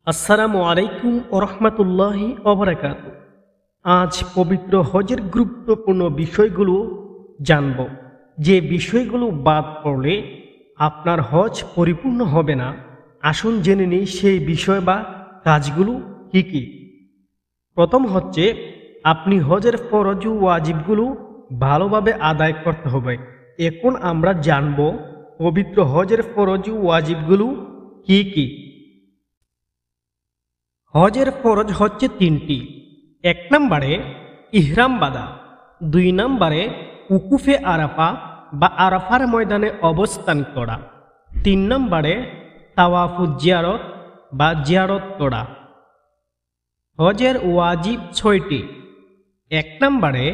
আসসালামু আলাইকুম ওরহমতুল্লাহি ওবারাকাতু। আজ পবিত্র হজের গুরুত্বপূর্ণ বিষয়গুলো জানব। যে বিষয়গুলো বাদ পড়লে আপনার হজ পরিপূর্ণ হবে না। আসুন জেনে নিই সেই বিষয় বা কাজগুলো কি কি। প্রথম হচ্ছে, আপনি হজের ফরজ ও ওয়াজিবগুলো ভালোভাবে আদায় করতে হবে। এখন আমরা জানব পবিত্র হজের ফরজ ও ওয়াজিবগুলো কি কি। হজের ফরজ হচ্ছে তিনটি। ১ নম্বরে ইহরাম বাঁধা, ২ নম্বরে উকুফে আরাফা বা আরাফার ময়দানে অবস্থান করা, ৩ নম্বরে তাওয়াফু জিয়ারত বা জিয়ারত করা। হজের ওয়াজিব ৬টি। ১ নম্বরে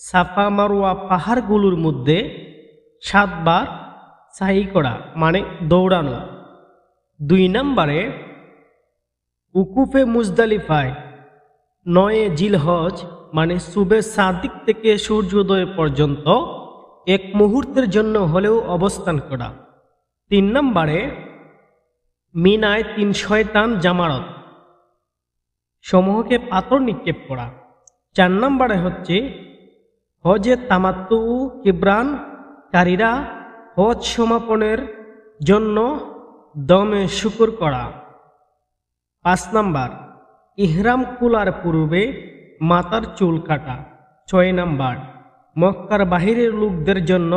সাফা মারওয়া পাহাড়গুলোর মধ্যে ৭ বার সাই করা মানে দৌড়ানো। ২ নম্বরে উকুফে মুজদালিফায় ৯ জিলহজ মানে সুবে সাদিক থেকে সূর্যোদয় পর্যন্ত এক মুহূর্তের জন্য হলেও অবস্থান করা। ৩ নম্বরে মিনায় ৩ শয়তান জামারত সমূহকে পাথর নিক্ষেপ করা। ৪ নম্বরে হচ্ছে হজে তামাত্তু কিবরানকারীরা হজ সমাপনের জন্য দমে শুকর করা। ৫ নম্বর ইহরাম খোলার পূর্বে মাথার চুল কাটা। ৬ নম্বর মক্কার বাহিরের লোকদের জন্য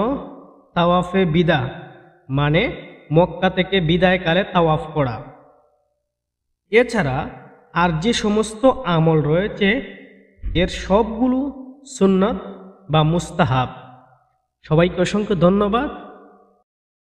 তাওয়াফে বিদা মানে মক্কা থেকে বিদায়কালে তাওয়াফ করা। এছাড়া আর যে সমস্ত আমল রয়েছে এর সবগুলো সুন্নত বা মুস্তাহাব। সবাইকে অসংখ্য ধন্যবাদ।